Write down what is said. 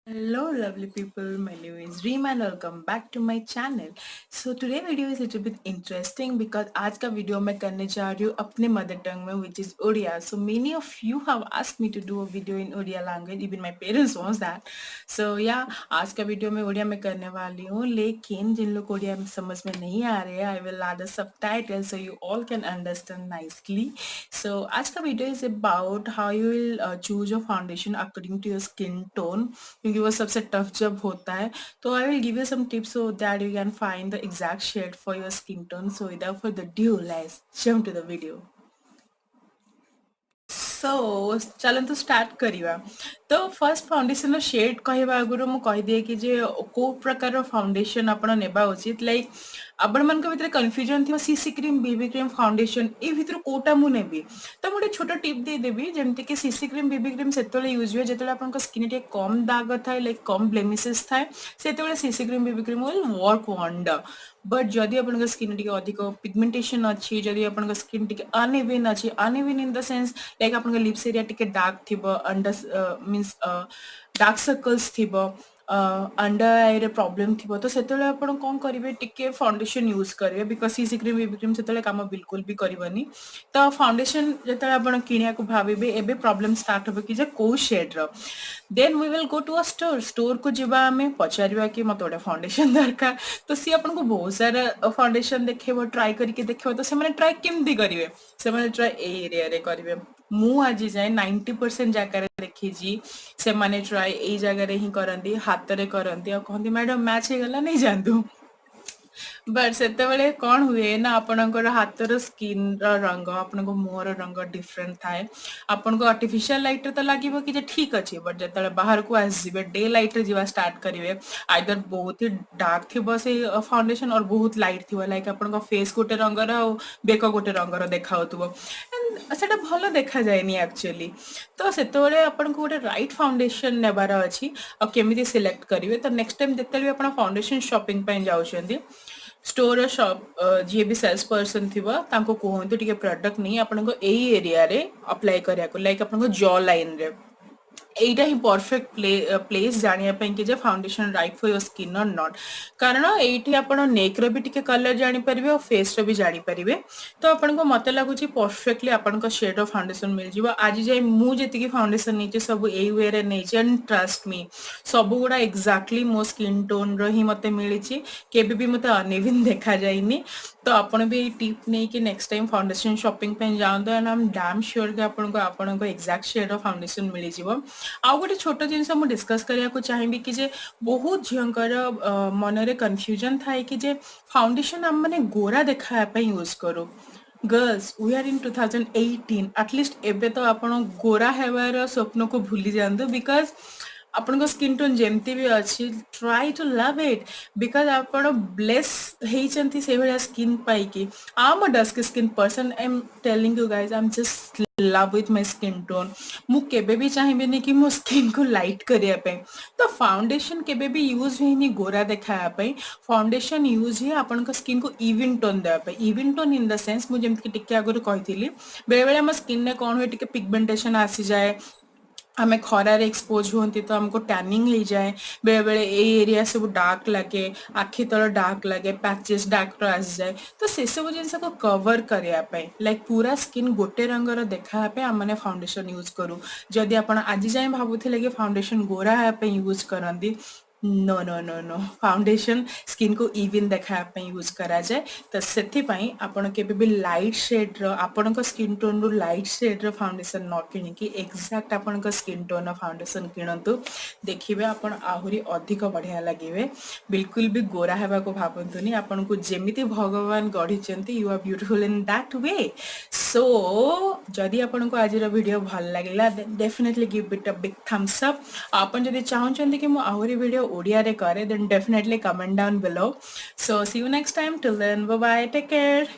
Hello lovely people, my name is Reem and welcome back to my channel. So today video is a little bit interesting because आज का video मैं करने जा रही हूँ अपने मदर टंग में which is Odia. So many of you have asked me to do a video in Odia language, even my parents wants that. So yeah, आज का वीडियो मैं ओडिया में करने वाली हूँ, लेकिन जिन लोग ओडिया में समझ में नहीं आ रहे हैं I will add a subtitle so you all can understand nicely. So आज का video is about how you will choose your foundation according to your skin tone, क्योंकि वो सबसे टफ जब होता है. तो I will give you some tips so that you can find the exact shade for your skin tone. So without further due let's jump to the video. So चलतु start करिवा. तो first foundation shade कहवा आगु मु कहि दिए कि जे को प्रकार फाउंडेशन आपण नेबा उचित. लाइक आपण मन के भितर कंफ्यूजन थियो CC cream BB cream foundation ए भितर कोटा मु नेबी. तो मोटे छोटो टिप दे देबी जेमति कि सीसी क्रीम बीबी क्रीम सेतले यूज हुए जेतले आपण को स्किन टे कम दाग थाए, लाइक कम ब्लेमिसेस थाए, सेतले CC cream BB cream will work wonder. But जदि आपन स्किन टे अधिक पिगमेंटेशन अच्छी, जदि आपन स्किन टे अनइवन अच्छी, uneven in the sense like आपन लिप्स एरिया टे डार्क थिबो, अंडर मींस डार्क सर्कल्स थिबो, अंडर आई रे प्रॉब्लम थिबो, तो सेतले आपन कोन करिवे टिके फाउंडेशन यूज करिवे because CC cream BB cream सेतले काम बिल्कुल भी करबनी. तो फाउंडेशन जेतले आपन किनिया को भाबीबे एबे प्रॉब्लम स्टार्ट होबे कि जे को शेड रो. Then we will go to a store को जिबा हमें पचारिबा कि मते ओटा फाउंडेशन दरकार. तो सी आपन को बहुत सारा फाउंडेशन देखेबो, ट्राई करके देखेबो. तो से माने ट्राई केमदी करिवे, से माने ट्राई ए एरिया रे करिवे. मु आज जाए 90% जगह देखी से माने ट्राई ए जगह ही करती, हाथ रे करती और कहती मैडम मैच हो गला नहीं जानतु. बट सेतेबेले कौन हुए ना आपणकर हाथर स्किन रंग आपण मुहर रंग डिफरेंट थाए. आपन को आर्टिफिशियल लाइट तो लगे कि जे ठीक अच्छे, बट जो बाहर को आसवे डे लाइट रे जीवा स्टार्ट करेंगे आइदर बहुत ही डार्क थी से फाउंडेशन और बहुत लाइट थी, लाइक आपन फेस गोटे रंगर और बेक गोटे रंगर देखा सेटा भल देखा जाए एक्चुअली. तो सेतेबेले आपन को गोटे राइट फाउंडेशन नेबार अच्छी और केमिति सिलेक्ट करेंगे. तो नेक्स्ट टाइम जिते भी आप फाउंडेशन शॉपिंग पे जाउछंदी स्टोर शॉप जी भी सेल्स पर्सन थी कहतु टे प्रोडक्ट नहीं आपन यही एरिया रे अप्लाई करिया को, लाइक आपन जॉ लाइन रे एटा ही परफेक्ट प्लेस जानिया कि जे foundation right for your skin or not. कारण एठी आपण नेक रो भी टिके कलर जानि परिबे और फेस रो भी जानि परिबे. तो आपण को मते लागुची परफेक्टली आपण को शेड ऑफ फाउंडेशन मिल जिवो. आज जाय मु जेति की फाउंडेशन नीचे सब एई वे रे नेचे एंड ट्रस्ट मी सब गुडा एक्जेक्टली मो स्किन टोन रो ही मते मिलिची, केबे भी मते अनइवन देखा जाइनी. तो आपण भी टिप नहीं कि नेक्स्ट टाइम फाउंडेशन शॉपिंग पे जाओ and I am damn sure कि आपण को एक्जेक्ट शेड ऑफ फाउंडेशन मिल जिवो. आउ गोटे छोट जिनस मु डिस्कस करिया को चाहिबी कि जे बहुत झियंकर मन रे कंफ्यूजन थाए कि जे फाउंडेशन हम माने गोरा देखा पे यूज करू. Girls we are in 2018, at least एबे तो आपण गोरा हेबार स्वप्न को भूली जांदो बिकॉज अपन को स्किन टोन जेमती भी अच्छी try to love it because आपण ब्लेस हेचंती से भलिया स्किन पाई कि I am a dusk skin person. I am telling you guys I am just love with my skin tone. मु केबे भी चाहिबेनी कि मो स्किन को लाइट करिया पे. तो फाउंडेशन केबे भी यूज होइनी गोरा देखाया पे. फाउंडेशन यूज ही आपण को स्किन को इवन टोन देबा पे. Even tone in the sense मु जेमति टिके आगु कहिथिली बेले बेले हम स्किन ने कोन होय टिके पिगमेंटेशन आसी जाए, हमें खरार एक्सपोज होती तो हमको टैनिंग हो जाए, बेले बेले ए एरिया सब डार्क लगे, आखि तल डार्क लगे, पैचेस डार्क आस जाए. तो से सब जिन को कवर करने लाइक पूरा स्किन गोटे रंगर देखापे आम मैंने फाउंडेशन यूज करूँ. जदि आप आज जाए भावुले कि फाउंडेशन गोरा हाँपे यूज करती, no no no no foundation skin को इवन देखापे यूज करा जाए. तो से आपण के भी लाइट शेड आपण स्किन टोन रु लाइट शेड रो फाउंडेशन न किणिकी एक्जाक्ट आपण स्किन टोन फाउंडेशन किणतु. देखिए आपण आहुरी अधिक बढ़िया लगे. बिल्कुल भी गोरा हेबा को भावंतुनी. आपण को जेमिति भगवान गढ़ी you are beautiful in that way. So जदि आपण को आज वीडियो भल लगे definitely give it a big thumbs up. आपण जदि चाहते कि मु आहुरी वीडियो ओडिया रे करे then definitely comment down below. So see you next time. Till then bye bye, take care.